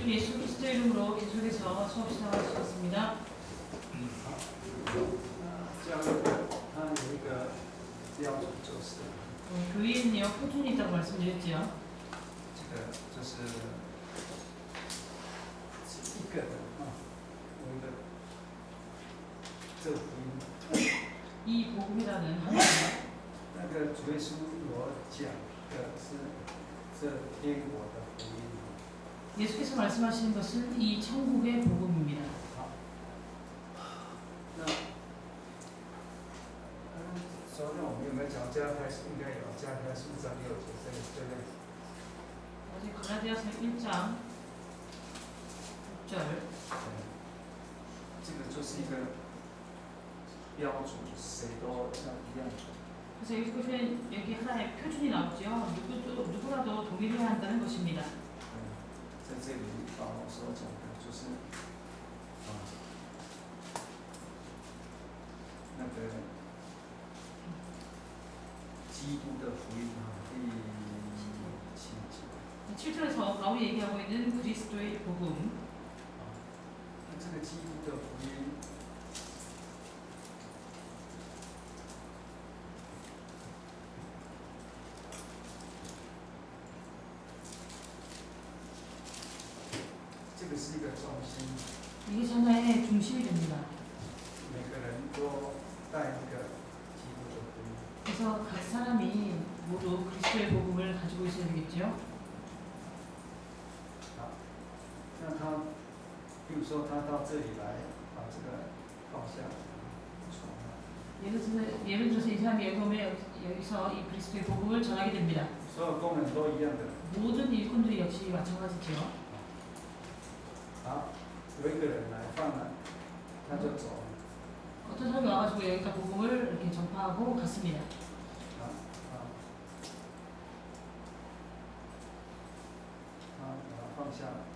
주 예수 그리스도 이름으로 계속해서 수업 시작하겠습니다. 这样它有一个标准就是 교회에는요 표준이 있다고 말씀드렸지요. 这个就是一个的有一个这福音， 이 복음이라는 하나님, 那个主耶稣所讲的是这天国的福音。 예수께서 말씀하시는 것은 이 천국의 복음입니다. 那昨天我们有没有讲加拉太书？应该有，加拉太书1章6节，对不对？ 어제 갈라디아서 1장 6절. 这个就是一个标准，谁都要一样。 그래서 여기 보시면 여기 하나의 표준이 나오죠. 누구라도 동일해야 한다는 것입니다. 在这里保罗所讲的就是那个基督的福音第7节。 7절에서 바울이 얘기하고 있는 그리스도의 복음. 那这个基督的福音，这个是一个中心， 이게 하나의 중심이 됩니다. 每个人都带一个基督的福音。 그래서 각 사람이 모두 그리스도의 복음을 가지고 있어야 되겠죠. 好，那他，比如说他到这里来，把这个放下传了， 예를 들어서 이 사람이 여기 오면 여기서 이 그리스도의 복음을 전하게 됩니다. 所有工人都一样的。 모든 일꾼들이 역시 마찬가지죠. 好，有一个人来放了，他就走了。 어떤 사람이 와가지고 여기다 복음을 이렇게 전파하고 갔습니다. 好，把它放下了，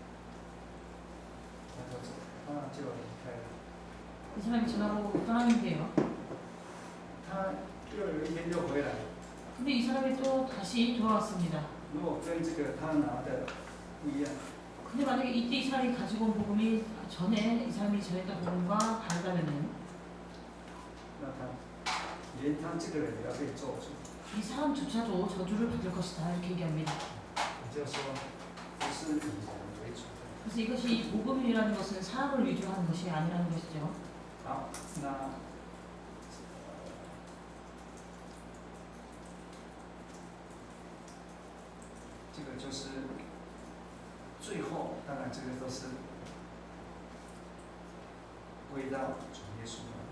他就走，他就离开了。 이 사람이 전하고 떠나면 돼요. 他又有一天就回来， 근데 이 사람이 또 다시 돌아왔습니다. 如果跟这个他拿的不一样， 근데 만약에 이때 이 사람이 가지고 온 복음이 전에 이 사람이 전했던 복음과 다르다면은 那他连他这个人也要被咒诅。 이 사람조차도 저주를 받을 것이다 이렇게 얘기합니다. 也就是说，不是以人为主的。 그래서 이것이 복음이라는 것은 사람을 위주로 하는 것이 아니라는 것이죠. 好，那这个就是最后，当然这个都是归到主耶稣了。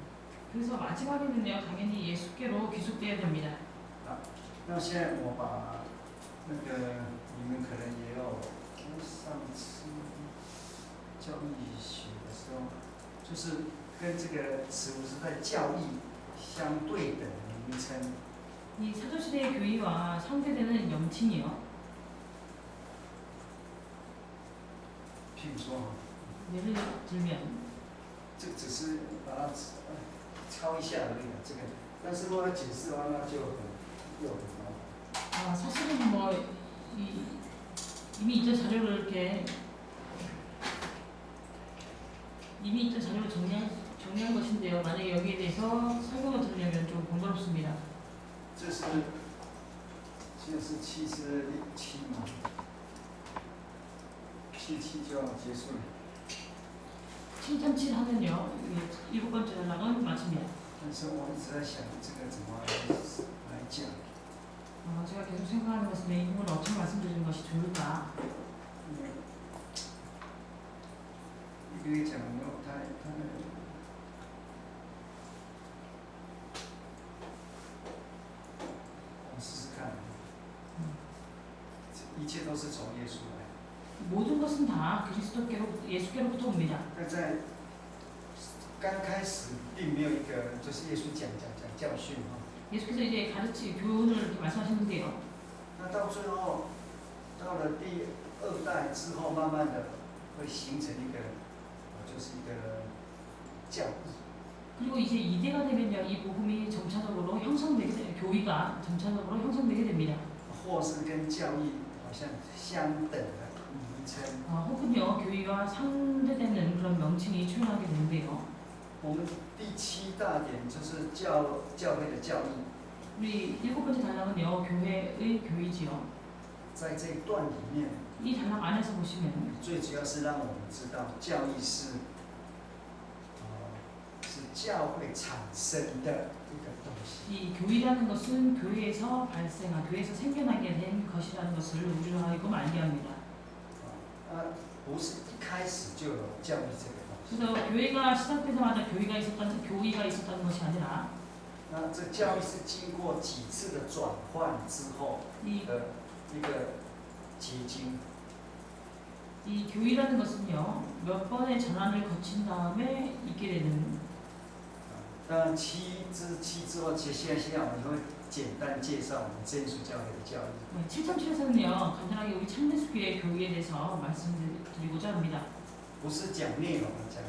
그래서 마지막에는요 당연히 예수께로 귀속돼야 됩니다. 好，那现在我把那个你们可能也有上次教育学的时候，就是跟这个使徒时代教义相对等的名称。 이 사도시대의 교의와 상대되는 명칭이요. 譬如说， 예를 들면 这只是把它抄一下而已这个，但是如果要解释的话，那就又很麻烦。 사실은 뭐 이미 있던 자료를 이렇게 이미 있던 자료를 정리한 것인데요. 만약에 여기에 대해서 설명을 드리려면 좀 번거롭습니다. 这是现在是77嘛，77就要结束了。 737 하면요. 7번째 단락은 마칩니다. 但是我一直在想，这个怎么来讲？ 제가 계속 생각하는 것은 이 부분을 어떻게 말씀드리는 것이 좋을까? 一个一个讲，没有太我试试看。一切都是从耶稣来。 모든 것은 다 예수께로부터 옵니다. 那在刚开始并没有一个就是耶稣讲教训哈。 예수께서 이제 교훈을 이렇게 말씀하셨는데요. 那到最后，到了第2代之后，慢慢的会形成一个，就是一个教义。 그리고 이제 2대가 되면요, 이 복음이 점차적으로 형성되게 돼요. 교의가 점차적으로 형성되게 됩니다. 或是跟教义好像相等的。名称。 혹은요 교의와 상대되는 그런 명칭이 출연하게 되는데요. 我们第7大点就是教会的教义， 우리 7번째 단락은요 교회의 교의지요. 在这一段里面， 이 단락 안에서 보시면 最主要是让我们知道教义是教会产生的一个东西。 이 교의라는 것은 교회에서 발생한 교회에서 생겨나게 된 것이라는 것을 우리로 하여금 알게 합니다. 不是一开始就有教义这个东西。 그래서 교회가 시작되자마자 교의가 있었다는 것이 아니라 那这教义是经过几次的转换之后 이, 的一个结晶。 이 교의라는 것은요 몇 번의 전환을 거친 다음에 있게 되는. 当然7之后，现在我们会简单介绍我们真耶稣教会的教义。 7.7에서는요 간단하게 우리 참내수교의 교의에 대해서 말씀드리고자 합니다. 不是讲内容，讲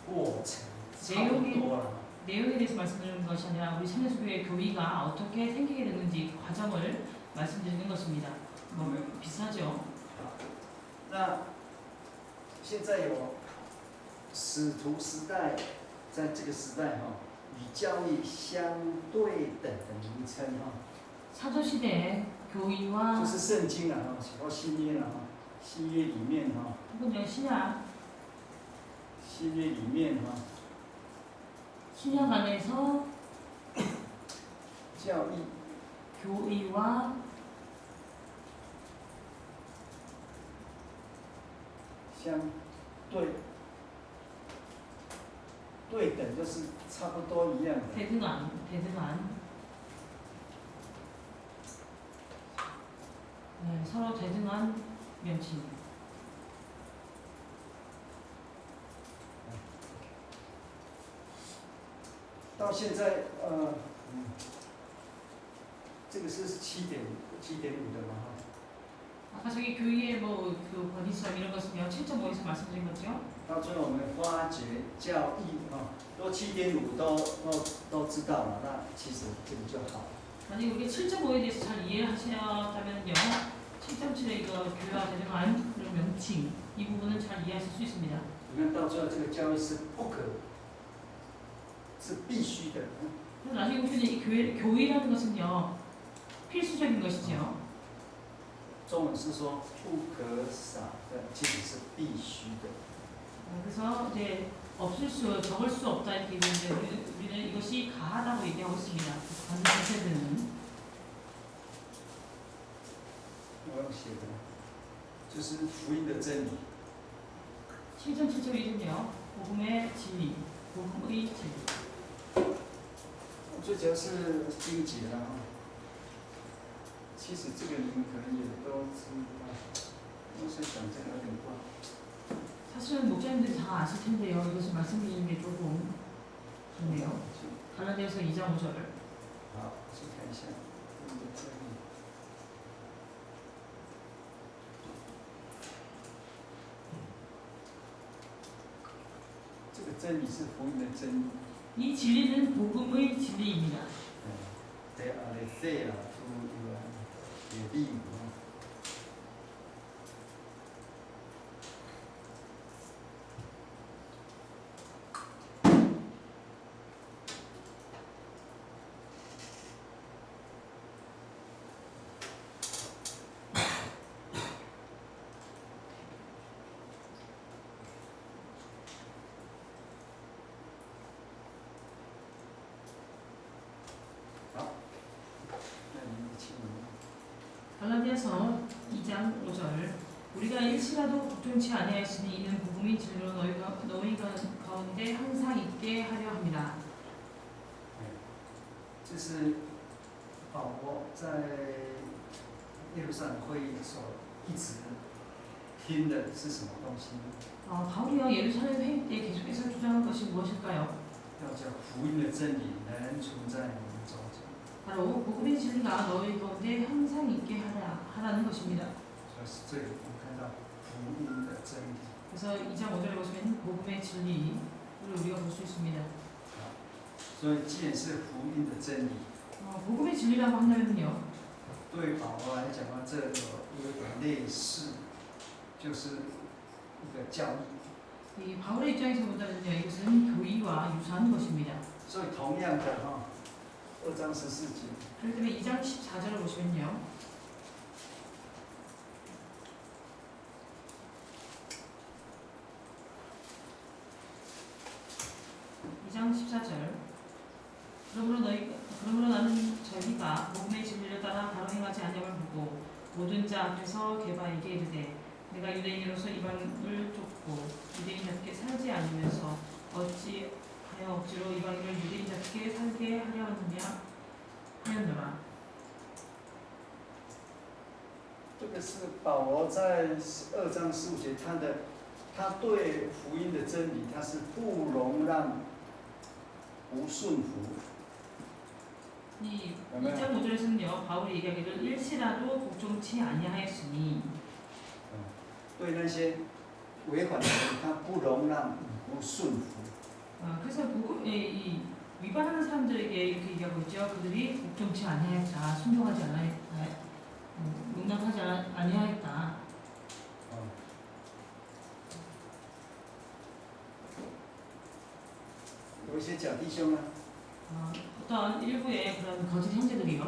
过程，差不多了。 내용에 대해서 말씀드리는 것이 아니라 우리 참내수교의 교의가 어떻게 생기게 됐는지 과정을 말씀드리는 것입니다. 뭐 비슷하죠. 那现在有使徒时代，在这个时代与教义相对等的名称 사도시대 교의와 就是圣经啊或新约啊新约里面 혹은 신약 新约里面 신약 안에서 教义 교의와 相对等，就是差不多一样的。 대등한 네, 서로 대등한 명칭. 到现在这个是7.5的嘛 아까 저기 교의의 뭐그 권위성 이런 것은요 7.5에서 말씀드린 거죠. 到最后我们发觉教义都7.5都知道了，那其实这个就好。 만약 우리가 7.5에 대해서 잘 이해하셨다면요 7.7의 이거 교회와 대등한 그런 명칭 이 부분은 잘 이해하실 수 있습니다. 你看到最后这个教义是是必须的。 그래서 나중에 보시면 이 교의라는 것은요 필수적인 것이죠. 中文是说不可少的，其实是必须的。 그래서 이제 적을 수 없다 이렇게 얘기하는데 우리는 이것이 가하다고 얘기하고 있습니다. 반드시 해야 되는. 我要写的，就是福音的真理。 7.7.1은요 복음의 진리, 복음의 진리. 最主要是经节啊。其实这个你们可能也都知道，我是想这个有点不好。 사실은 목사님들이 다 아실 텐데요. 이것을 말씀드리는 게 조금 좋네요. 갈라디아서 2장 5절. 好，去看一下福音的真理。这个真理是福音的真理。 이 진리는 복음의 진리입니다. They are there to believe. 갈라디아서 2장 5절. 우리가 일시라도 걱정치 아니하였으니 이는 복음의 진리로 너희 가운데 항상 있게 하려 합니다. 这是保罗在耶路撒冷会议的时候一直听的是什么东西？ 바울이요 예루살렘 회의 때 계속해서 주장한 것이 무엇일까요? 要叫福音的真理能存在我们中间。 바로 복음의 진리가 너희 가운데 항상 있게 하라는 것입니다. 所以是这里我们看到福音的真理。 그래서 2장 5절에 보시면 복음의 진리를 우리가 볼 수 있습니다. 所以既然是福音的真理， 복음의 진리라고 한다면요. 对保罗来讲这有点类似就是一个教义。 이 바울의 입장에서 본다면요, 이것은 교의와 유사한 것입니다. 所以同样的2章14节， 그렇기 때문에 2장 14절을 보시면요. 2장 14절. 그러므로 나는 저희가 복음의 진리를 따라 바로 행하지 아니함을 보고 모든 자 앞에서 게바에게 이르되 내가 유대인으로서 이방을 쫓고 유대인답게 살지 않으면서 어찌하여 억지로 이방인을 유대인답게 살게 하려 하느냐 하였노라. 这个是保罗在2章15节，他对福音的真理，他是不容让不顺服。 이 2장 5절에서는요, 바울이 얘기하기를 일시라도 복종치 아니하였으니 对那些违反的人，他不容让不顺服。 그래서 이 위반하는 사람들에게 이렇게 얘기하고 있죠. 그들이 복종치 아니하였다, 순종하지 아니하였다, 용납하지 아니하였다. 有一些假弟兄呢， 어떤 일부의 그런 거짓 형제들이요,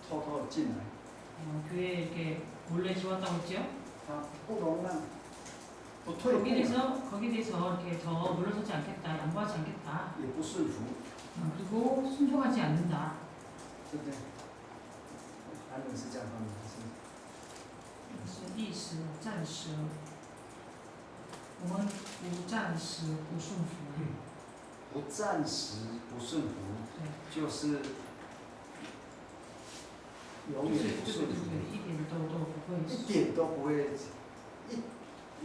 偷偷进来， 교회에 이렇게 몰래 들어왔다고 했죠. 他不容让，不退步， 거기에 대해서 이렇게 더 물러서지 않겠다, 양보하지 않겠다, 也不顺服， 그리고 순종하지 않는다. 对不对？韩文是这样翻译，是一时暂时，我们不暂时不顺服。 不暂时不顺服，就是永远不顺服，一点都不会，一点都不会，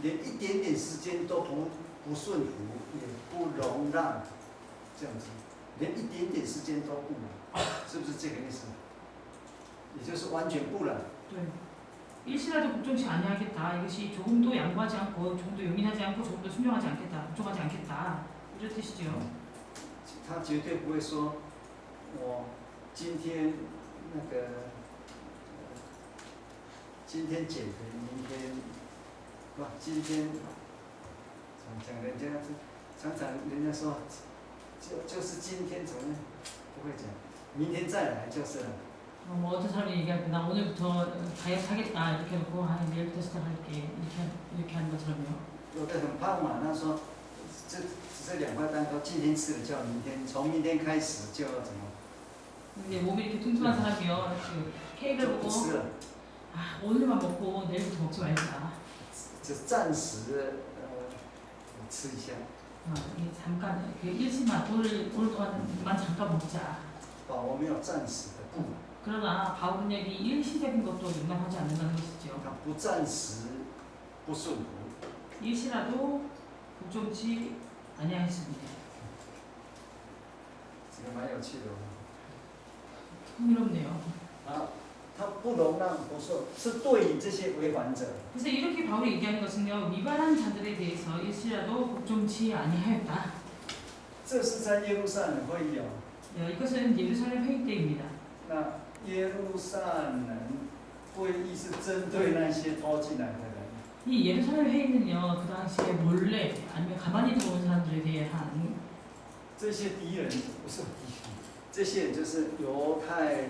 连一点点时间都不顺服，也不容让，这样子，连一点点时间都不，是不是这个意思？也就是完全不了。 네. 일시라도 복종치 아니하겠다. 이것이 조금도 양보하지 않고, 조금도 용인하지 않고, 조금도 순종하지 않겠다, 복종하지 않겠다. 이런 뜻이죠. 他绝对不会说，我今天今天减肥，明天，不，今天讲人家常人家说，就是今天怎么呢？不会讲，明天再来就是了。 뭐 어떤 사람이 얘기할 때 나 오늘부터 다이어트 하겠다 이렇게 해놓고 내일부터 시작할게 이렇게 하는 것처럼요. 有的很胖嘛，他说这2块蛋糕今天吃了就要明天，从明天开始就要怎么？ 근데 몸이 이렇게 뚱뚱한 사람이요, 그 케이크를 不 보고 吃了， 아 오늘만 먹고 내일부터 먹지 말자. 就暂时吃一下。 이 잠깐 그 일시만 오늘 동안만 잠깐 먹자. 保罗没有暂时的不， 그러나 바울은 여기 일시적인 것도 용납하지 않는다는 것이죠. 他不暂时不顺服。 일시라도 복종치 아니하였습니다. 这个蛮有趣的哦。 흥미롭네요. 啊，他不容让不顺，是对于这些违反者。 그래서 이렇게 바울이 얘기하는 것은요, 위반한 자들에 대해서 일시라도 복종치 아니하였다. 这是在耶路撒冷会议哦。 이것은 예루살렘 회의 때입니다. 那耶路撒冷会议是针对那些偷进来的人。 이 예루살렘 회의는요, 그 당시에 몰래 아니면 가만히 들어온 사람들에 대한 这些敌人不是敌人，这些人就是犹太，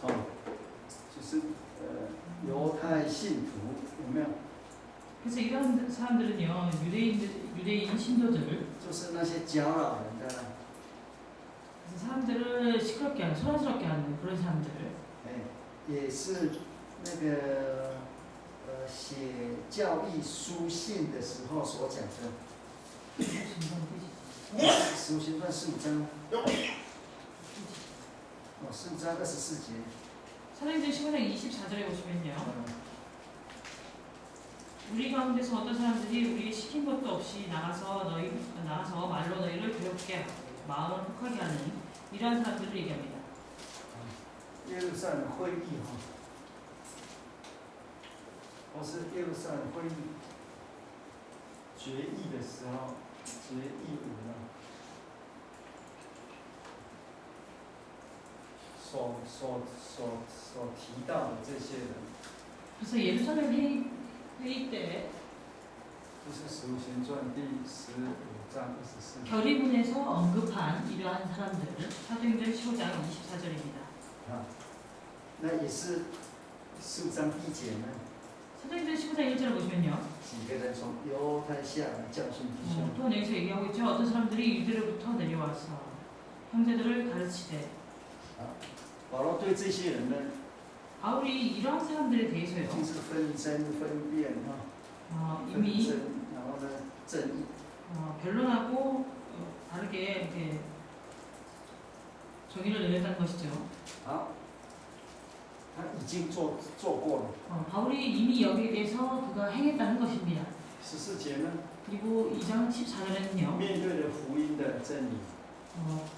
就是犹太信徒，有没有？ 그래서 이런 사람들은요, 유대인 신도들, 就是那些搅扰人的， 그래서 사람들을 시끄럽게 하는, 소란스럽게 하는 그런 사람들. 也是那个写教义书信的时候所讲的。使徒行传15章，15章24节。 사도행전 15장 24절에 보시면요, 우리 가운데서 어떤 사람들이 우리 시킨 것도 없이 나가서 말로 너희를 괴롭게 하고 마음을 혹하게 하는 이러한 사람들을 얘기합니다. 耶路撒冷会议或是耶路撒冷会议决议的时候，决议文所提到的这些人， 그래서 예루살렘 회의 때这是《使徒行传》第15章24节。 결의문에서 언급한 이러한 사람들 사도행전 15장 24절입니다. 啊，那也是15章1节呢， 사도행전 15장 1절을 보시면요. 几个人从犹太下来教训弟兄。 또 여기서 얘기하고 있죠. 어떤 사람들이 유대로부터 내려와서 형제들을 가르치되 保罗对这些人呢， 바울이 이러한 사람들에 已 대해서요. 经是纷争、分辨啊，纷 이미 争，然后呢，正义。 변론하고 다르게 이렇게 정의를 내렸다는 것이죠. 好，他已经做过了。 바울이 이미 여기에 대해서 그가 행했다는 것입니다. 14节呢， 그리고 2장 14절에는요. 面对了福音的真理，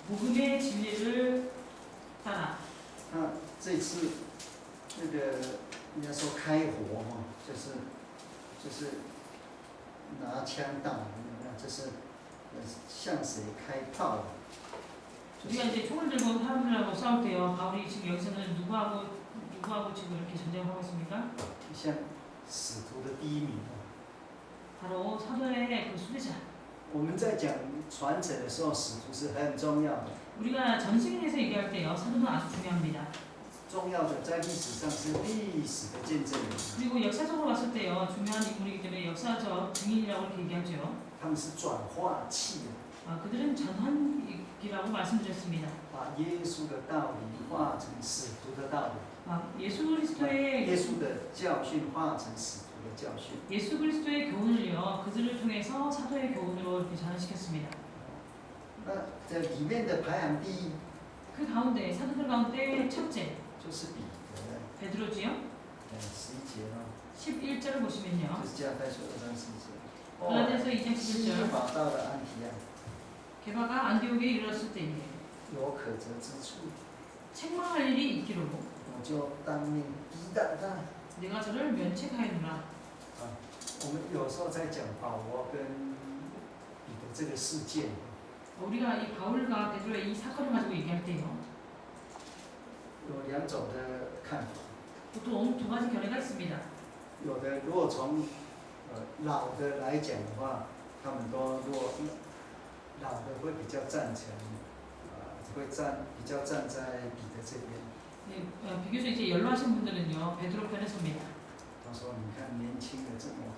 복음의 진리를 따라 那这次那个人家说开火哈，就是拿枪打人，那这是向谁开炮？ 우리가 이제 총을 들고 사람들하고 싸울 때요. 바울이 지금 여기서는 누구하고 지금 이렇게 전쟁을 하고 있습니까? 像使徒的第一名。 바로 사도의 그 수제자. 我们在讲传承的时候，使徒是很重要的。 우리가 전승에 대해서 얘기할 때요. 사도는 아주 중요합니다. 重要的在历史上是历史的见证人， 그리고 역사적으로 봤을 때요. 중요한 인물이기 때문에 역사적 증인이라고 이렇게 얘기하죠. 他们是转化器的， 그들은 전환기라고 말씀드렸습니다. 把耶稣的道理化成使徒的道理， 예수 그리스도의 耶稣的教训化成使徒的教训。 예수 그리스도의 교훈을요. 그들을 통해서 사도의 교훈으로 이렇게 전환시켰습니다. 那这里面的排行第一 그 가운데 사도들 가운데 첫째 就是彼得， 베드로지요. 11节啊， 11절을 보시면요. 就是加太书2章11节。 갈라디아서 2장 西 11절 法到了安提亚， 게바가 안디옥에 이르렀을 때에 有可责之处， 책망할 일이 있기로 我就当面抵挡他。 내가 저를 면책하였노라. 我们有时候在讲保罗跟彼得这个事件， 우리가 이 바울과 베드로의 이 사건을 가지고 얘기할 때요. 有两种的看法。 보통 두 가지 견해가 있습니다. 有的如果从老的来讲的话，他们都如果老的会比较赞成，会比较站在彼得这边。 비교적 이제 연로하신 분들은요. 베드로 편에 섭니다. 他说：“你看年轻的这么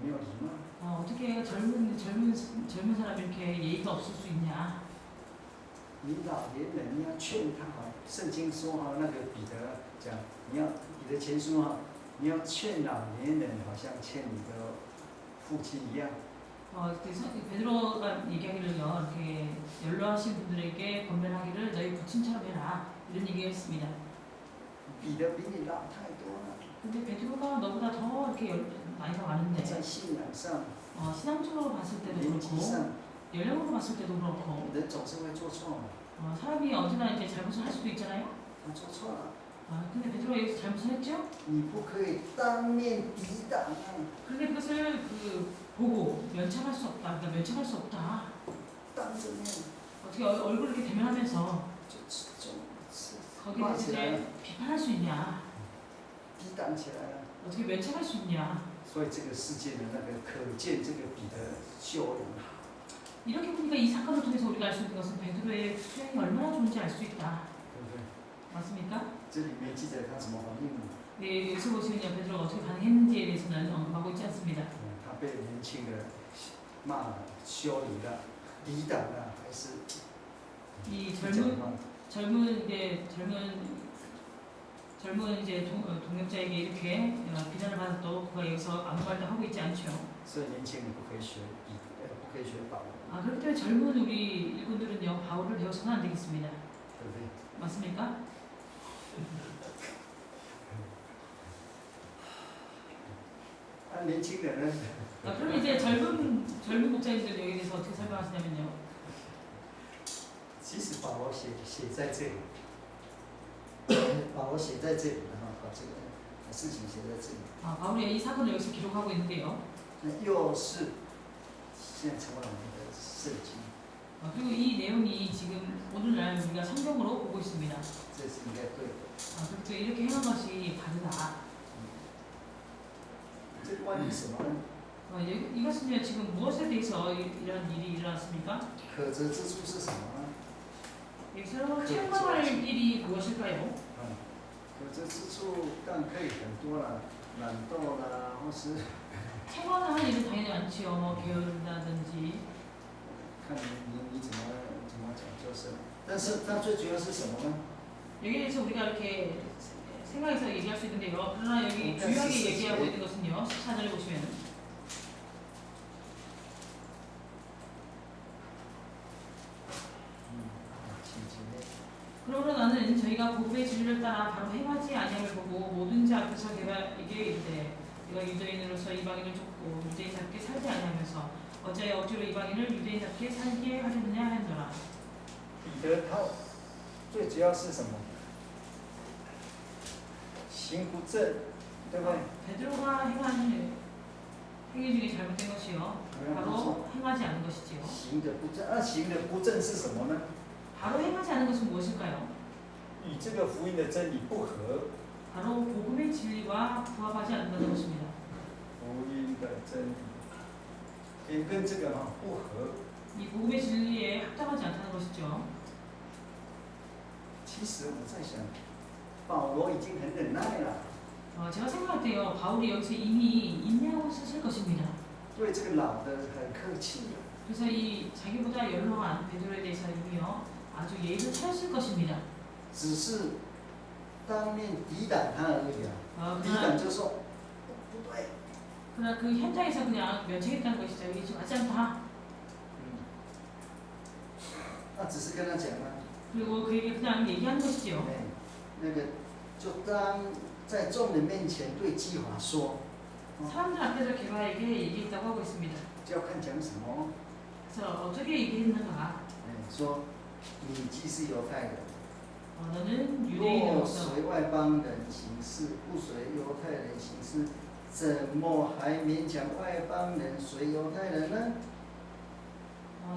没有礼貌， 어떻게 젊은 사람이 이렇게 예의가 없을 수 있냐? 你老年人你要劝他哈。圣经说哈，那个彼得讲，你要彼得前书哈，你要劝老年人，好像劝你的父亲一样。” 베드로가 얘기하기를요. 이렇게 연로하신 분들에게 권면하기를 너희 부친처럼 해라. 이런 얘기했습니다. 彼得比你老太多了， 근데 베드로가 너보다 더 이렇게 나이가 많은데 在信仰上、 신앙적으로 봤을 때도 年纪 그렇고 上， 연령으로 봤을 때도 그렇고 人总是会做错嘛。 사람이 언제나 이제 잘못을 할 수도 있잖아요. 他做错了， 근데 베드로가 여기서 잘못을 했죠. 你不可以当面抵挡啊！ 그런데 그것을 보고 면책할 수 없다. 그러니까 면책할 수 없다. 当着面 어떻게 얼굴을 이렇게 대면하면서 就 거기에 骂 대해서 起来了， 이제 비판할 수 있냐? 抵挡起来了。 어떻게 면책할 수 있냐? 所以这个事件的那个可见，这个彼得修养好。 이렇게 보니까 이 사건을 통해서 우리가 알 수 있는 것은 베드로의 수행이 얼마나 좋은지 알 수 있다. 对不对？ 맞습니까? 这里没记载他怎么反应。 네, 여기서 보시면요. 베드로가 어떻게 반응했는지에 대해서는 언급하고 있지 않습니다. 他被年轻人骂了、修理了、抵挡了，还是 이 讲话？ 젊은 이제 동역자에게 이렇게 비난을 받아도 그가 여기서 아무 말도 하고 있지 않죠. 所以年轻人不可以学彼得，不可以学保罗， 그렇기 때문에 젊은 우리 일꾼들은요 바울을 배워서는 안 되겠습니다. 对不对？ 맞습니까? 아, 年轻人呢？ 그럼 이제 젊은 목사님들 여기에 대해서 어떻게 설명하시냐면요. 其实保罗写在这里，保罗写在这里，然后把这个事情写在这里， 바울이 이 사건을 여기서 기록하고 있는데요. 那又是现在成为我们的圣经， 그리고 이 내용이 지금 오늘날 우리가 성경으로 보고 있습니다. 这是应该对的。 그렇죠. 이렇게 행한 것이 바르다. 这关于什么呢？ 이것은요 지금 무엇에 대해서 이런 일이 일어났습니까? 可责之处是什么呢？ 여기서 책망할 일이 무엇일까요? 可责之处当然可以很多啦，懒惰啦，或是 책망할 일은 당연히 많지요. 뭐 게으른다든지. 看你怎么讲就是了。但是它最主要是什么呢？ 여기에 대해서 우리가 이렇게 생각해서 얘기할 수 있는데요. 그러나 여기 주요하게 얘기하고 있는 것은요. 14절에 보시면 그러므로 나는 저희가 복음의 진리를 따라 바로 행하지 아니함을 보고 모든 자 앞에서 개바에게 이르되 내가 유대인으로서 이방인을 쫓고 유대인답게 살지 아니하면서 어찌하여 억지로 이방인을 유대인답게 살게 하려느냐 하였노라. 彼得他最主要是什么？行不正，对不对？ 베드로가 행한 행위 중에 잘못된 것이요. 바로 행하지 않은 것이지요. 行的不正，行的不正是什么呢？ 바로 행하지 않은 것은 무엇일까요? 与这个福音的真理不合。 바로 복음의 진리와 부합하지 않는다는 것입니다. 福音的真理，跟这个不合。 이 복음의 진리에 합당하지 않다는 것이죠. 其实我在想，保罗已经很忍耐了， 제가 생각할 때요, 바울이 여기서 이미 인내하고 있었을 것입니다. 对这个老的很客气了。 그래서 이 자기보다 연로한 베드로에 대해서 이미요 아주 예의를 차렸을 것입니다. 只是当面抵挡他而已啊。抵 그러나, 挡就说不对。 그러나 그 현장에서 그냥 면책했다는 것이죠. 이게 지금 맞지 않다. 那只是跟他讲啊。 그리고 그에게 그냥 얘기하는 것이지요. 哎，那个就当在众人面前对基法说， 사람들 앞에서 개바에게 얘기했다고 하고 있습니다. 就要看讲什么。 그래서 어떻게 얘기했는가? 说你既是犹太人， 너는 若 유대인으로서 随外邦人行事，不随犹太人行事，怎么还勉强外邦人随犹太人呢？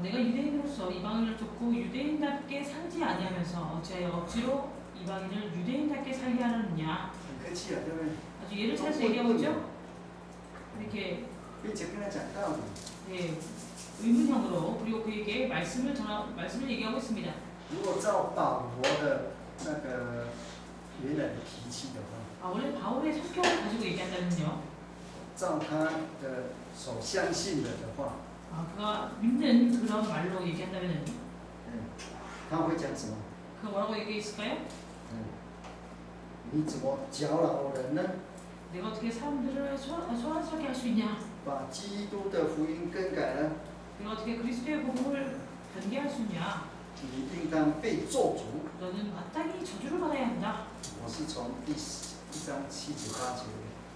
내가 유대인으로서 이방인을 쫓고 유대인답게 살지 아니하면서 어찌하여 억지로 이방인을 유대인답게 살게 하느냐. 很客气了，对不对？ 아주 예를 차려서 얘기하고 있죠. 이렇게 并且跟他讲道理。 네, 의문형으로 그리고 그에게 말씀을 얘기하고 있습니다. 如果照保罗的那个原来的脾气的话， 원래 바울의 성격을 가지고 얘기한다면요. 照他的所相信的话， 그가 믿는 그런 말로 얘기한다면은 他会讲什么？ 그 뭐라고 얘기했을까요? 你怎么搅扰人呢？ 내가 어떻게 사람들을 소란스럽게 할 수 있냐? 把基督的福音更改了， 내가 어떻게 그리스도의 복음을 변개할 수 있냐? 你应当被咒诅。 너는 마땅히 저주를 받아야 한다. 我是从第1章7节8节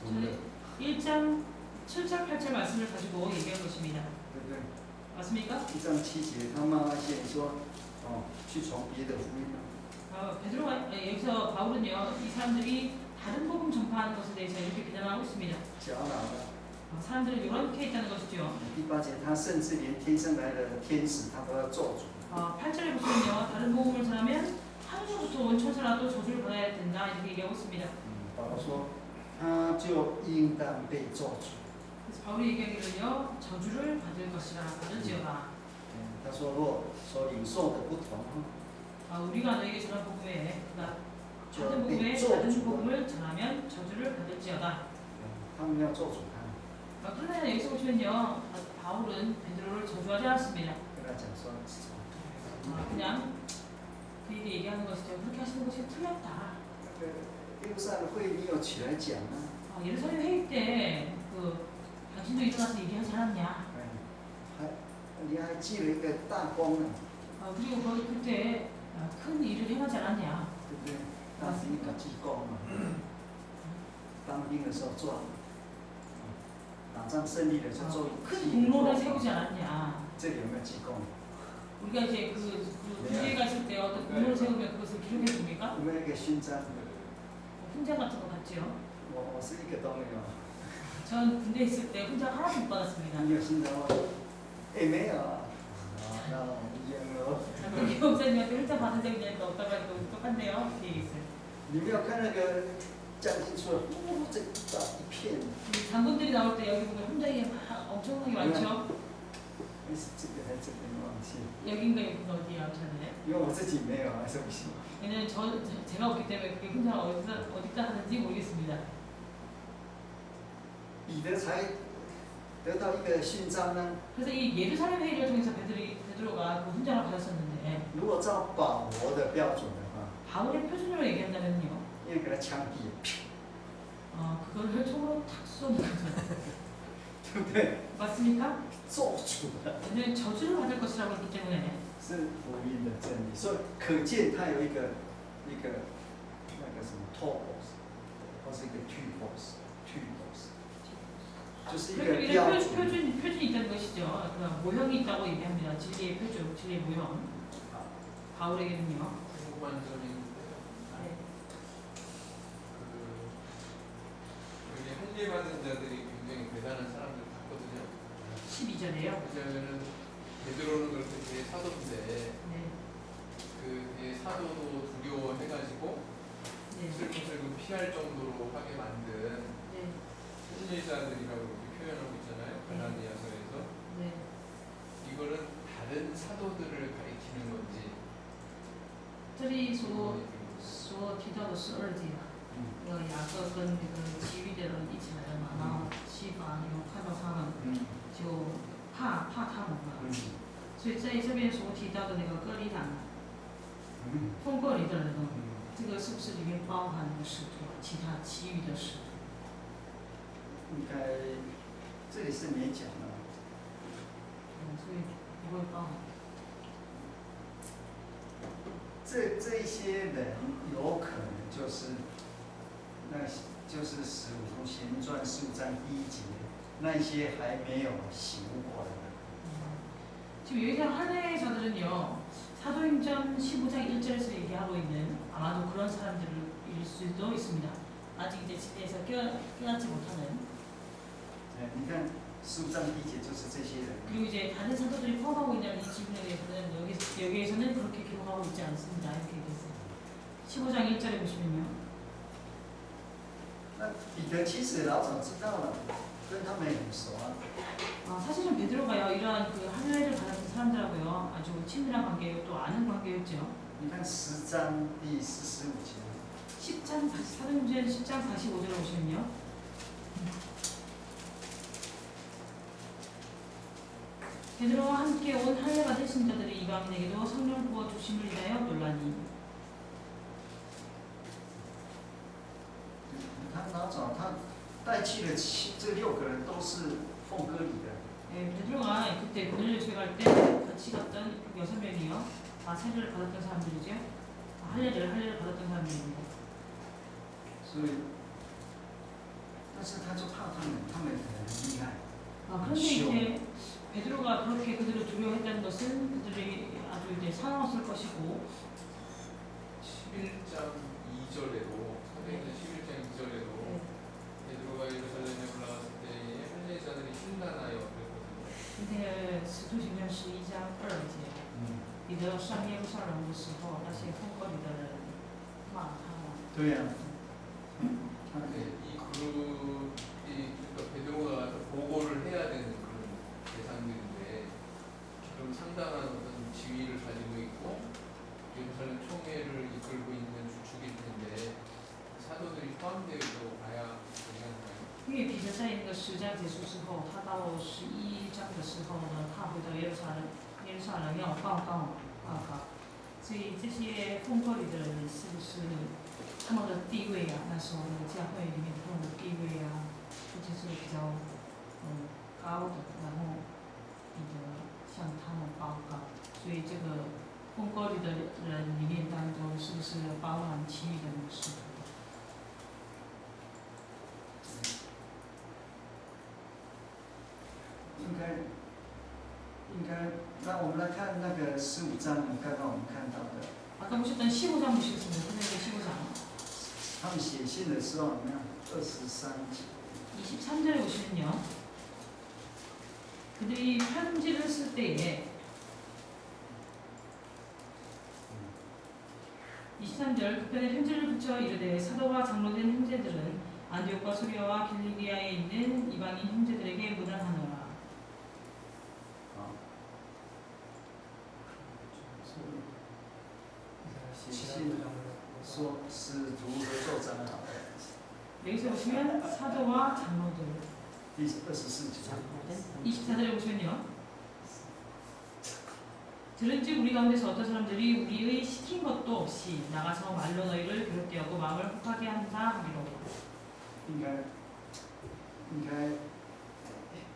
读的， 1장 7절 8절 말씀을 가지고 얘기한 것입니다. 对不对？ 맞습니까? 1章7节，他妈妈先说，去传别的福音了。 베드로가 여기서 바울은요 이 사람들이 다른 복음 전파하는 것에 대해서 이렇게 비난하고 있습니다. 搅扰了。 사람들이 이렇게 있다는 것이죠. 第8节，他甚至连天上来的天使，他都要咒诅。 8절에 보시면요 다른 복음을 전하면 하늘로부터 온 천사라도 저주를 받아야 된다 이렇게 얘기하고 있습니다. 保罗说，他就应当被咒诅。 그래서 바울이 얘기하기를요 저주를 받을 것이라 받을지어다. 他说，若所领受的不同， 우리가 너에게 전한 복음에 다른 就 복음에 被咒 다른 诅了。 복음을 전하면 저주를 받을지어다. 他们要咒诅他， 그러나 여기서 보시면요 바울은 베드로를 저주하지 않았습니다. 跟他讲说， 그냥 그에게 얘기하는 것이죠. 그렇게 하시는 것이 틀렸다. 那个耶路撒冷会你有起来讲啊？ 예루살렘 회의 때 당신도 일어나서 얘기하지 않았냐? 你还记了一个大功呢， 그리고 거기 그때 큰 일을 행하지 않았냐? 对不对？大兵的记功嘛，当兵的时候做，打仗胜利的时候做 큰 공로를 세우지 않았냐? 这里有没有记功？ 우리가 이제 그 군대에 갔을 때 어떤 공로를 세우면 그것을 기록해 줍니까? 有没有一个勋章？ 훈장 같은 거 받지요. 我是一个都没有。 전 군대에 있을 때 훈장 하나도 못 받았습니다. 你有勋章吗？哎，没有啊。那我们一样喽。 우리 목사님한테 훈장 받은 적이 있는데 없다고 해도 똑같네요. 이렇게 얘기했어요. 你没有看那个将近出来，这一大一片， 이 장군들이 나올 때 여기 보면 훈장이 엄청나게 많죠. 是这个还是这个忘记， 여긴가 여긴가 어디야 전에. 因为我自己没有还是不行。 왜냐면 제가 없기 때문에 그게 훈장 어디다 하는지 모르겠습니다. 彼得才得到一个勋章呢。 그래서 이 예루살렘 회의를 통해서 베드로가 그 훈장을 받았었는데 如果照保罗的标准的话， 바울의 표준으로 얘기한다면요. 因为给他枪毙， 그걸 총으로 탁 쏘는 거죠. 对不对？ 맞습니까? 做主的 왜냐면 저주를 받을 것이라고 했기 때문에 是福音的真理，所以可见他有一个那个什么 topos， 或是一个 typos， 就是一个 그래서 标 이런 准。 표준이 있다는 것이죠. 그러니까 모형이 있다고 얘기합니다. 진리의 표준, 진리의 모형. 바울에게는요. 궁금한 점이 있는데요. 네. 여기 할례 받은 자들이 굉장히 대단한 사람들 같거든요. 12절에요. 왜냐하면은 베드로는 그렇게 대사도인데 네. 그 대사도도 두려워해가지고 네. 슬금슬금 피할 정도로 하게 만든 네. 할례자들이라고 이렇게 표현하고 있잖아요. 갈라디아서에서. 네. 이거는 다른 사도들을 가리키는 건지 这里所提到的12节啊，那个雅各跟那个其余的人一起来了嘛，然后西法有看到他们，就怕他们嘛，所以在这边所提到的那个割礼党，封割礼的人呢，这个是不是里面包含了使徒啊？其余的使徒？应该这里是没讲的。所以不会包含。这一些人有可能就是就是15从行传15章第1节那些还没有醒悟过来的。 지금 여기서 할례자들은요 사도행전 15장 1절에서 얘기하고 있는 아마도 그런 사람들일 수도 있습니다. 아직 이제 진리에서 깨닫지 못하는. 你看15章第1节就是这些人。 그리고 이제 다른 사도들이 포함하고 있냐는 이 질문에서는 여기에서는 그렇게 기록하고 있지 않습니다. 이렇게 얘기했어요. 15장 1절에 보시면요. 那彼得其实老早知道了，跟他们很熟啊。 사실은 베드로가요 이러한 그 할례를 받았던 사람들하고요 아주 친밀한 관계요 또 아는 관계였죠. 你看10章第45节。 사도행전 10장 45절에 보시면요. 베드로와 함께 온 할례 받은 신자들이 이방인에게도 성령 부어 주심을 인하여 논란이. 他老早他带去的这6个人都是奉割礼的。 베드로가 그때 고넬료 집에 갈 때 같이 갔던 6명이요. 세례를 받았던 사람들이죠. 할례를 받았던 사람들입니다. 所以，但是他就怕他们很厉害。 그런데 이제 베드로가 그렇게 그들을 두려워했다는 것은 그들이 아주 이제 사나웠을 것이고 11장 2절에도 사도행전 11장 2절에도 베드로가 예루살렘에 올라갔을 때에 할례자들이 흉단하여 그랬거든요. 근데使徒行传 12장 2节彼得上耶路撒冷的时候，那些封割礼的人骂他。对呀、이 그룹이 그러니까 베드로가 가서 보고를 해야 되는 그런 대상들인데 지금 상당한 어떤 지위를 가지고 있고 예루살렘 총회를 이끌고 있는 주축일 텐데 사도들이 포함되어 있다고 봐야 되지 않나요? 因为彼得在那个10章结束之后，他到11章的时候呢，他回到耶路撒冷要报告，所以这些封割礼的人是不是他们的地位啊？那时候那个教会里面他们的地位啊，就是比较高的，然后彼得向他们报告，所以这个封割礼的人里面当中是不是包含其余的使徒？ 应该，那我们来看那个15章，刚刚我们看到的。 아까 보셨던 15장 보시겠습니다. 선생님 15장. 他们写信的时候，你看23节。 23절에 보시면요. 그들이 편지를 쓸 때에 23 23절 그편에 편지를 붙여 이르되 사도와 장로된 형제들은 안디옥과 수리아와 길리기아에 있는 이방인 형제들에게 문안하노라. 说使徒合作长老 여기서 보시면 사도와 장로들. 第24节 24절에 보시면요. 들은즉 우리 가운데서 어떤 사람들이 우리의 시킨 것도 없이 나가서 말로 너희를 괴롭게하고 마음을 혹하게 한다 하기로.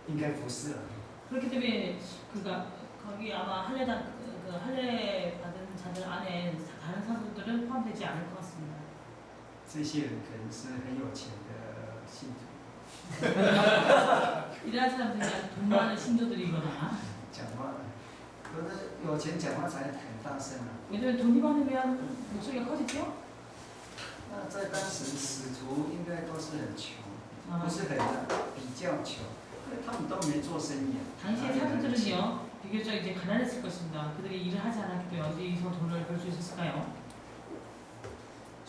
应该不是了。 그렇기 때문에 그가 거기 아마 할례 받은 자들 안에 다른 사도들은 포함되지 않을 것 같습니다. 这些人可能是很有钱的信徒， 이러한 사람들이 돈 많은 신도들이거나 讲话，可是有钱讲话才很大声啊。 왜냐면 돈이 많으면 목소리가 커지죠? 那在当时使徒应该都是很穷， 아, 不是很比较穷，因为他们都没做生意啊。 당시의 사도들은요 비교적 이제 가난했을 것입니다. 그들이 일을 하지 않았기 때문에 어디서 돈을 벌 수 있었을까요?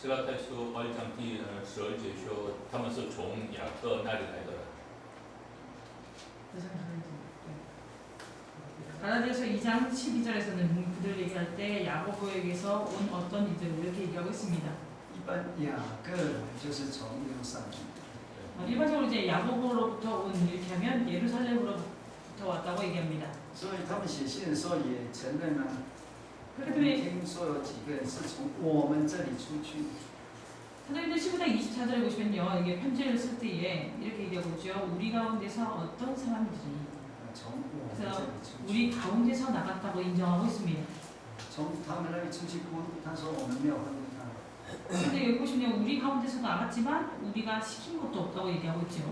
希拉太书8章第12节说，他们是从雅各那里来的。 가라디아서 2장 12절에서는 그들 얘기할 때 야고보에게서 온 어떤 이들 이렇게 얘기하고 있습니다. 一般雅各就是从耶路撒冷， 일반적으로 이제 야고보로부터 온 이렇게 하면 예루살렘으로부터 왔다고 얘기합니다. 所以他们写信的时候也承认啊。 그렇기 我们 때문에 听说有几个人是从我们这里出去， 사도행전 15장 24절에 보시면요 이게 편지를 쓸 때에 이렇게 얘기하고 있죠. 우리 가운데서 어떤 사람들이 从我们这里出去， 우리 가운데서 나갔다고 인정하고 있습니다. 从他们那里出去哭，他说我们没有吩咐他。 근데 여기 보시면 우리 가운데서 나갔지만 우리가 시킨 것도 없다고 얘기하고 있죠.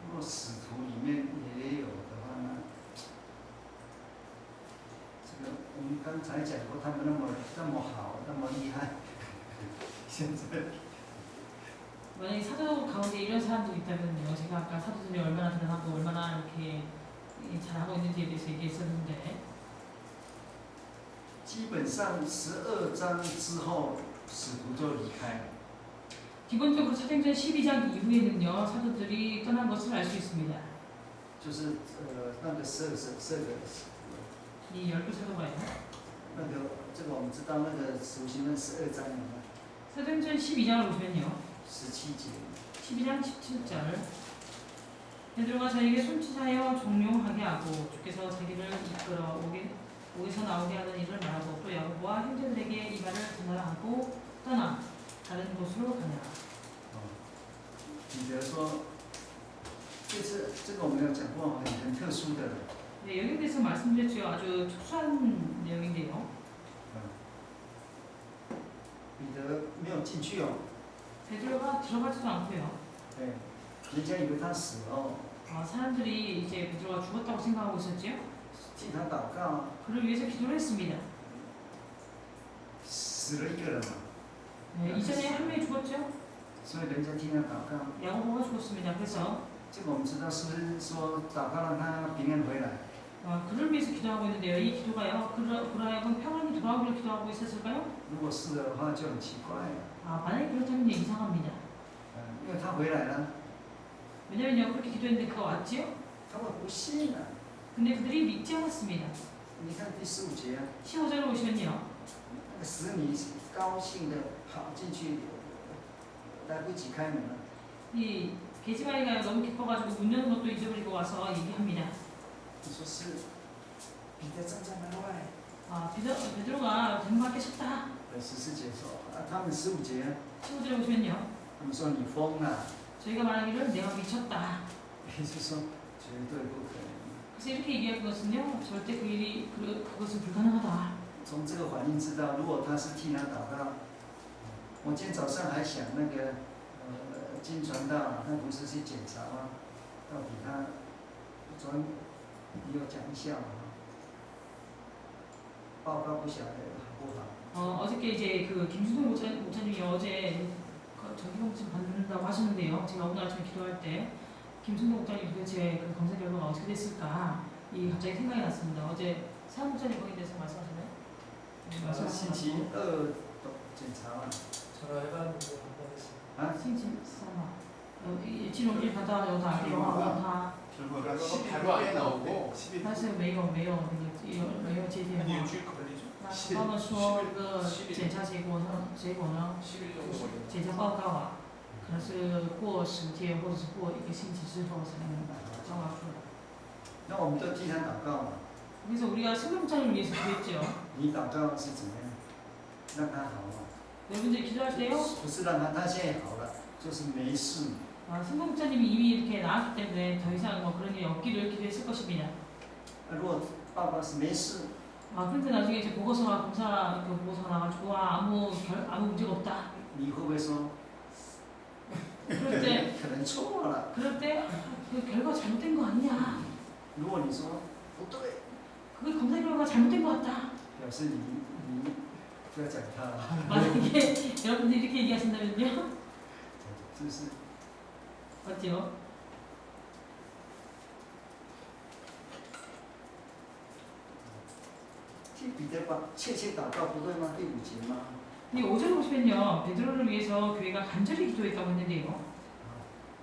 如果使徒里面也有的话呢，这个我们刚才讲过，他们那么好，那么厉害，现在 만약에 사도 가운데 이런 사람들이 있다면요. 제가 아까 사도들이 얼마나 대단하고 얼마나 이렇게 잘하고 있는지에 대해서 얘기했었는데 基本上12章之后，使徒就离开了。 기본적으로 사도행전 12장 이후에는요. 사도들이 떠난 것을 알 수 있습니다. 就是那个12个， 이 12 사도가요. 那个这个我们知道那个使徒行传12章有没有？ 사도행전 12장을 보시면요. 17节。 12장 17절 베드로가 자에게 손치사하여 종용하게 하고 주께서 자기를 이끌어 옥에서 나오게 하는 일을 말하고 또 야고보와 형제들에게 이 말을 전하라고 떠나 다른 곳으로 가냐. 彼得说，这个我们有讲过，很特殊的。 네, 여기에 대해서 말씀드렸죠. 아주 특수한 내용인데요. 彼得没有进去哦， 베드로가 들어가지도 않고요. 对，人家以为他死了哦， 사람들이 이제 베드로가 죽었다고 생각하고 있었죠. 替他祷告， 그를 위해서 기도를 했습니다. 死了一个人嘛， 네, 이전에 한 명이 죽었죠. 所以人家替他祷告。 야고보가 죽었습니다. 그래서 这个我们知道是不是说祷告让他平安回来？ 그를 위해서 기도하고 있는데요. 이 기도가요. 그로 하여금 평안히 돌아오기를 기도하고 있었을까요? 如果是的话，就很奇怪了。 만약에 그렇다면 이상합니다. 因为他回来了， 왜냐면요. 그렇게 기도했는데 그가 왔지요. 他们不信啊。 근데 그들이 믿지 않았습니다. 你看第15节啊， 15절을 보시면요. 那个使你高兴的跑进去，来不及开门了。 이 게시바이가 너무 기뻐가지고 문 여는 것도 잊어버리고 와서 얘기합니다. 你说是彼得站在门外。 베드로가 문 밖에 섰다. 14节说啊，他们15节， 15절에 보시면요. 他们说你疯了， 저희가 말하기를 내가 미쳤다. 也就是说绝对不可能。 그래서 이렇게 얘기할 것은요. 절대 그것은 불가능하다. 从这个反应知道，如果他是替他祷告，我今天早上还想那个金传道，他不是去检查吗？到底他有讲一下吗？报告不晓得好不好？ 어저께 이제 그 김수동 목사님이 어제 정기검진 받는다고 하셨는데요. 제가 오늘 아침에 기도할 때 김순동 목사님 도대체 그 검사 결과가 어떻게 됐을까? 이 갑자기 생각이 났습니다. 어제 사무장이 거기에 대해서 말씀하셨나요? 没有， 네, 星期二都检查完 전화해봤는데 한 번씩. 啊，星期三嘛，金融局他到有打电话问他， 결과가 바로 안 나오고 但是没有那个没有接电话。 那他们说这个检查结果呢 10일 정도 걸린다. 检查报告啊，可能是过10天或者是过1个星期之后才能报告出来。 那我们都替他祷告嘛。 그래서 우리가 승용차를 위해서 기도했죠. 你祷告是怎么样？让他好嘛？ 여러분들 기도할 때요. 不是让他现在好了，就是没事。 승용차님이 이미 이렇게 나왔기 때문에 더 이상 뭐 그런 일이 없기를 기도했을 것입니다. 如果报告是没事， 근데 나중에 이제 보고서가 검사 그 보고서가 나가지고 아무 문제가 없다. 你会不会说 그럴 때 可能错了？ 그 결과 잘못된 거 아니냐? 如果你说不对， 그 검사 결과가 잘못된 것 같다. 表示你不要讲他了， 만약에 여러분들이 이렇게 얘기하신다면요, 就是。 맞죠? 替彼得吧，切切祷告不对吗？第5节吗？ 이 5절 보시면요, 베드로를 위해서 교회가 간절히 기도했다고 했는데요.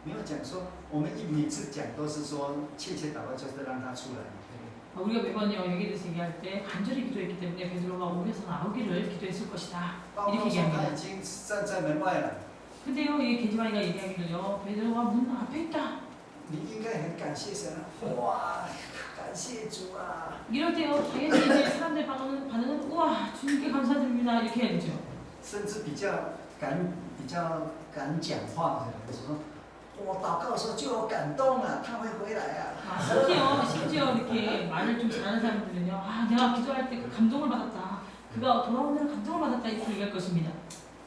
没有讲说，我们每次讲都是说切切祷告就是让他出来。 우리가 매번요 여기에 대해서 얘기할 때 간절히 기도했기 때문에 베드로가 오면서 나오기를 기도했을 것이다. 报告说他已经站在门外了， 근데요, 이 게지마이가 얘기하기를요, 베드로가 문 앞에 있다. 你应该很感谢神啊！哇，感谢主啊！ 이럴 때요, 당연히 이제 사람들 반응은 우와, 주님께 감사드립니다 이렇게 해야 되죠. 甚至比较敢讲话的人说，我祷告的时候就有感动了，他会回来啊！ 심지어 이렇게 말을 좀 잘하는 사람들은요, 내가 기도할 때 그 감동을 받았다. 그가 돌아오는 감동을 받았다 이렇게 얘기할 것입니다.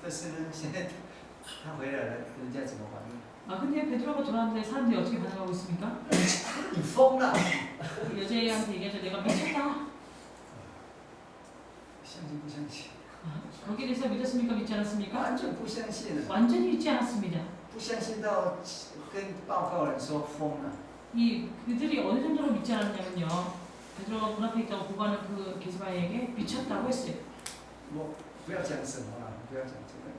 但是呢，现在他回来了，人家怎么反应？ 근데 베드로가 돌아왔는데 사람들이 어떻게 반응하고 있습니까? 你疯了！ 여자애한테 얘기하죠. 내가 미쳤다. 相信不相信？ 거기에 대해서 믿었습니까? 믿지 않았습니까? 完全不相信了， 완전히 믿지 않았습니다. 不相信到跟报告人说疯了。 그들이 어느 정도로 믿지 않았냐면요. 베드로가 문 앞에 있다고 보고하는 그 게스바에게 미쳤다고 했어요. 我不要讲什么了，不要讲这个。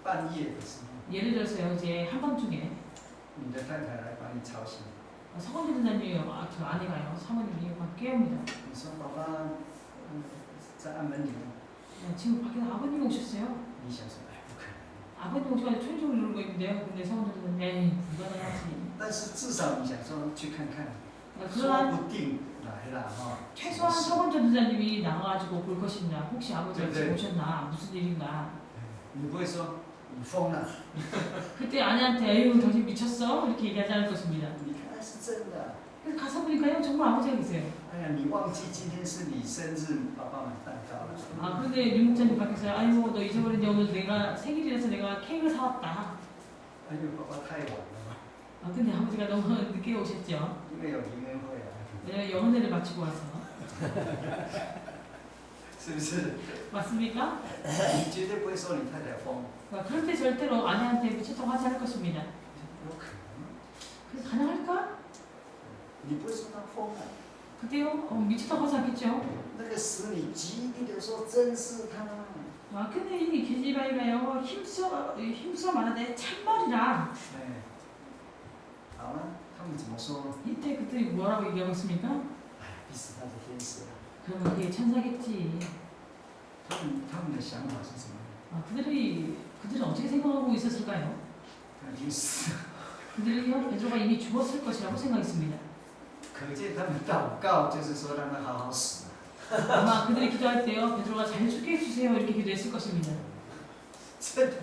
半夜的时候， 예를 들어서요. 이제 한밤중에 你的太太来把你吵醒， 서건진 선생님이 저 아내가요. 사모님이 막 깨웁니다. 你说爸爸，在按门铃， 지금 밖에서 아버님이 오셨어요. 你想说哎不可能， 아버님 오셔가지고 천둥을 누르고 있는데요. 근데 서건진 선생님 에이 불가능하지. 但是至少你想说去看看，说 그러나 不定来了哈。 최소한 서건진 선생님이 나가가지고 볼 것입니다. 혹시 아버지가 네, 지금 네. 오셨나 무슨 일인가. 你不会说你疯了， 그때 아내한테 에휴 당신 미쳤어? 이렇게 얘기하지 않을 것입니다. 你看是真的。 그래서 가서 보니까요 정말 아버지가 계세요. 哎呀，你忘记今天是你生日，爸爸买蛋糕了。 그런데 윤 목사님 밖에서 아유 너 잊어버린데 오늘 내가 생일이라서 내가 케이크를 사왔다. 哎呦，爸爸太晚了， 근데 아버지가 너무 늦게 오셨죠. 因为有灵恩会啊， 왜냐면 영혼회를 마치고 와서. 是不是？ 맞습니까? 你绝对不会说你太太疯， 그럴 때 절대로 아내한테 미쳤다고 하지 않을 것입니다. 有可能。 그게 가능할까? 你不会说他疯了， 그때요 미쳤다고 하지 않겠죠. 那个使你极力的说真是他。 근데 이 게지바이가요 힘써 말하되 참말이라. 哎，好了，他们怎么说？ 이때 그들이 뭐라고 얘기하고 있습니까? 哎，必是他的天使啊。 그러면 그게 천사겠지. 他们的想法是什么？ 그들은 어떻게 생각하고 있었을까요? 他已经死了， 그들은요 베드로가 이미 죽었을 것이라고 생각했습니다. 可见他们祷告就是说让他好好死。 아마 그들이 기도할 때요 베드로가 잘 죽게 해주세요 이렇게 기도했을 것입니다. 真的，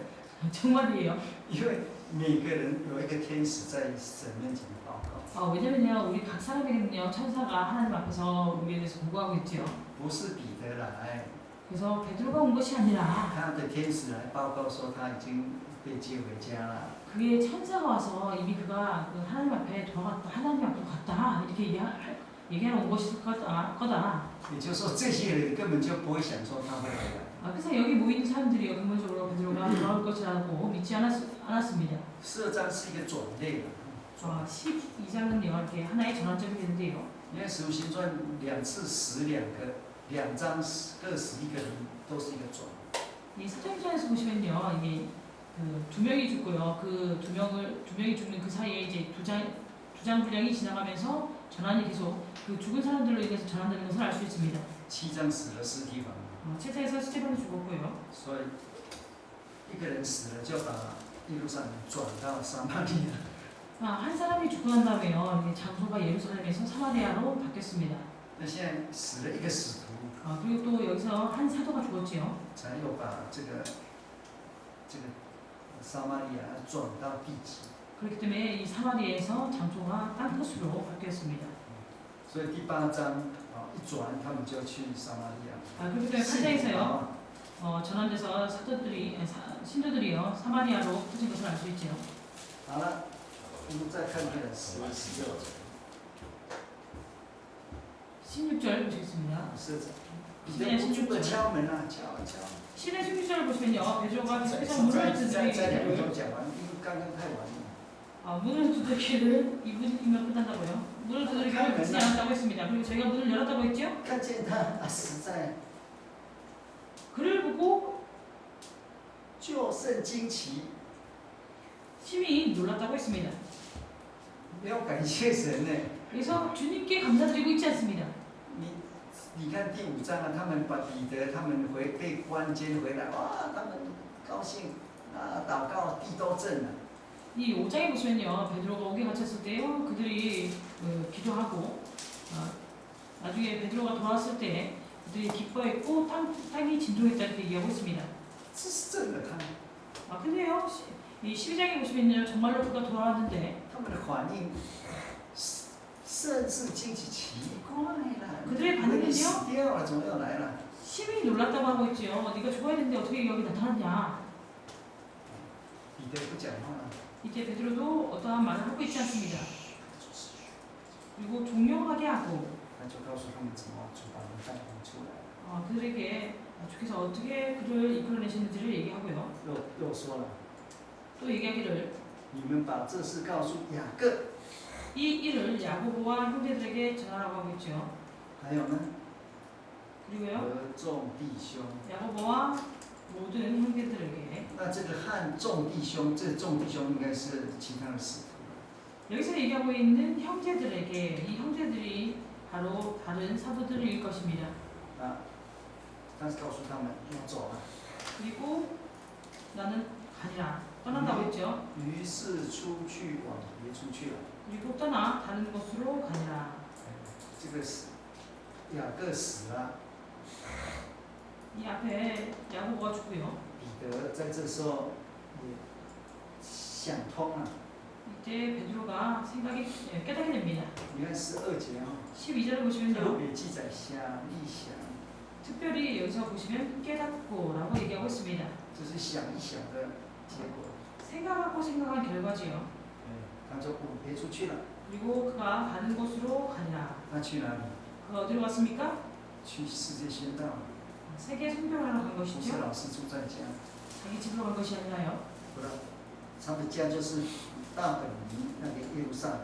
정말이에요. 因为每个人有一个天使在神面前报告， 왜냐면요 우리 각 사람에게는요 천사가 하나님 앞에서 우리에 대해서 보고하고 있죠. 不是彼得来， 그래서 베드로가 온 것이 아니라 他的天使来报告说他已经被接回家了。 그의 천사가 와서 이미 그가 그 하나님 앞에 돌아갔다 하나님 앞으로 갔다 이렇게 얘기하러 온 것일 거다. 也就是说，这些人根本就不会想说他会回来。 그래서 여기 모인 사람들이요 근본적으로 베드로가 돌아올 것이라고 믿지 않았습니다. 12章是一个转捩了。 12장은요 이렇게 하나의 전환점이 되는데요. 因为使徒行传2次死2个2章各11个人都是一个转。 이 사도행전에서 보시면요, 이게 그 2명이 죽고요. 그 2명이 죽는 그 사이에 이제 두 장 분량이 지나가면서 전환이 계속 그 죽은 사람들로 인해서 전환되는 것을 알 수 있습니다. 7章死了斯提凡， 7장에서 스테반이 죽었고요. 所以一个人死了就把耶路撒冷转到撒玛利亚。 한 사람이 죽고 난 다음에요, 이게 장소가 예루살렘에서 사마리아로 바뀌었습니다. 那现在死了一个使徒， 그리고 또 여기서 한 사도가 죽었지요. 才又把这个撒玛利亚转到地极。 그렇기 때문에 이 사마리아에서 장소가 땅 끝으로 바뀌었습니다. 所以第8章一转，他们就去撒玛利亚。 그렇기 때문에 8장에서요, 전환돼서 신도들이요 사마리아로 퍼진 것을 알 수 있죠. 好了，我们再看看16节。 16절 보시겠습니다. 是彼得不住的敲门啊，敲啊敲。 신의 16절을 보시면요, 베드로가 在 계속해서 문을 2 두드리기를 章讲完，因为刚刚太晚了。 문을 두드리기를 2분이면 끝난다고요. 문을 두드리기를 그치지 않았다고 했습니다. 그리고 저희가 문을 열었다고 했죠. 看见他死在， 그를 보고 就甚惊奇， 심히 놀랐다고 했습니다. 没有感谢神呢。 그래서 주님께 감사드리고 있지 않습니다. 你看第5章啊，他们把彼得他们被关监回来，哇，他们高兴啊，祷告地都震了。 이 5장에 보시면요, 베드로가 옥에 갇혔을 때요, 그들이 기도하고 나중에 베드로가 돌아왔을 때 그들이 기뻐했고 땅이 진동했다 이렇게 얘기하고 있습니다. 这是震了他， 근데요, 이 12장에 보시면요, 정말로 그가 돌아왔는데 他们的反应甚是惊奇，奇怪了。 그들의 반응은요? 你死掉了，怎么又来了？ 심히 놀랐다고 하고 있죠. 네가 죽어야 되는데 어떻게 여기 나타났냐. 彼得不讲话， 이때 베드로도 어떠한 말을 하고 있지 않습니다. 그리고 종용하게 하고 他就告诉他们怎么把人带出来。 그들에게 주께서 어떻게 그를 이끌어내시는지를 얘기하고요. 又说了， 또 얘기하기를 你们把这事告诉雅各， 이 일을 야고보와 형제들에게 전하라고 하고 있죠. 还有呢， 그리고요, 和众弟兄。 야고보와 모든 형제들에게. 那这个和众弟兄，这众弟兄应该是其他的使徒。 여기서 얘기하고 있는 형제들에게, 이 형제들이 바로 다른 사도들일 것입니다. 但是告诉他们要走了。 그리고 나는 가니라, 떠난다고 했죠. 于是出去往别处去了。 그리고 떠나 다른 곳으로 가니라. 这个是雅各死了， 이 앞에 야고보가 죽고요. 彼得在这时候也想通了。 이때 베드로가 깨닫게 됩니다. 你看12节 12절을 特 보시면요, 别记载想一想， 특별히 여기서 보시면 깨닫고라고 얘기하고 있습니다. 这是想一想的结果。 생각하고 생각한 결과지요. 他就往别处去了。 그리고 그가 가는 곳으로 가니라. 他去哪里？ 그가 어디로 갔습니까? 去世界宣道。 세계 선교하러 간 不是 것이죠. 老师住在家， 자기 집으로 간 것이 아니라요. 不然他的家就是大本营那个耶路撒冷。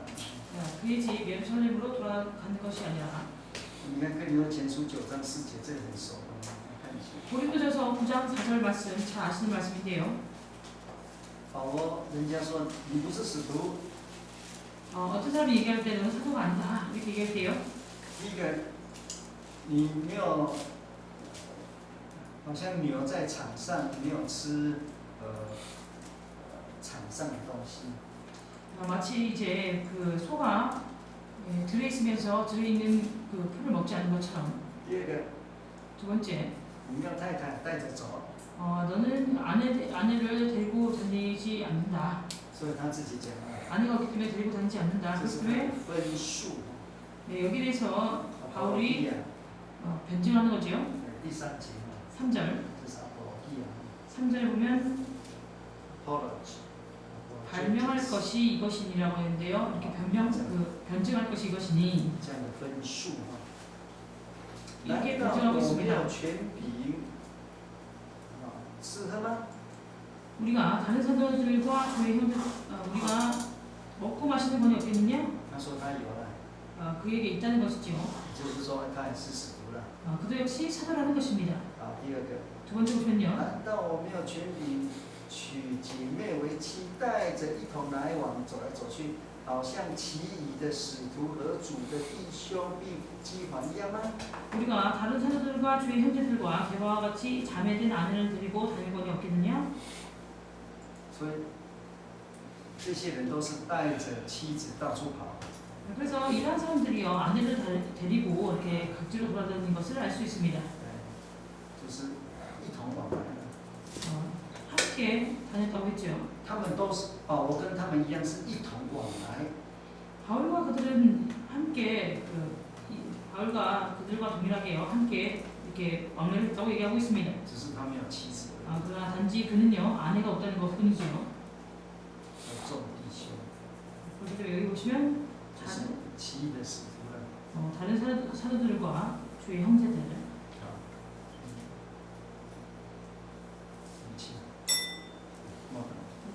그의 집 예루살렘으로 돌아가는 것이 아니라. 你看《哥林多前书》9章4节，这个很熟的，看一下。 고린도전서 9장 4절 말씀 잘 아시는 말씀인데요. 保罗人家说你不是使徒， 어떤 사람이 얘기할 때는 사도가 아니다 이렇게 얘기할 때요. 第一个你没有，好像牛在场上没有吃场上的东西。 마치 이제 그 소가 들에 있으면서 들에 있는 그 풀을 먹지 않는 것처럼. 第二个 두 번째, 你要太太带着走， 너는 아내를 데리고 다니지 않는다. 所以他自己讲了， 아내가 없기 때문에 데리고 다니지 않는다. 这是 그렇기 他 때문에 的分数。 여기에 대해서 바울이 亚 변증하는 거지요. 第3节 3절, 这是阿波罗亚 3절에 보면 apology， 발명할 것이 이것이니라고 했는데요. 이렇게 변증할 것이 이것이니 这样的分数啊。 이렇게 难道 변증하고 我没 있습니다. 有权柄吃喝吗？ 우리가 다른 사도들과 저희 형제 우리가 먹고 마시는 권이 없겠느냐? 他说他有了， 그에게 있다는 것이지요. 就是说他也是使徒。了。 그도 역시 사도라는 것입니다. 啊，第二个， 두 번째 보시면요. 难道我没有权柄娶姐妹为妻，带着一同来往，走来走去，好像其余的使徒和主的弟兄并基环一样吗？ 우리가 다른 사도들과 주의 형제들과 개바와 같이 자매된 아내를 데리고 다닐 권이 없겠느냐? 所以这些人都是带着妻子到处跑。 그래서 이러한 사람들이요 아내를 데리고 이렇게 각지로 돌아다니는 것을 알 수 있습니다. 就是一同往来的。 함께 다녔다고 했죠. 他们都是保罗跟他们一样是一同往来， 바울과 그들은 함께 바울과 그들과 동일하게요 함께 이렇게 왕래를 했다고 얘기하고 있습니다. 只是他没有妻子而已， 그러나 단지 그는요 아내가 없다는 것뿐이죠. 有众弟兄， 그래서 여기 보시면 就是其余的使徒了。 다른 사도들과 주의 형제들 啊，一起，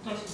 6-14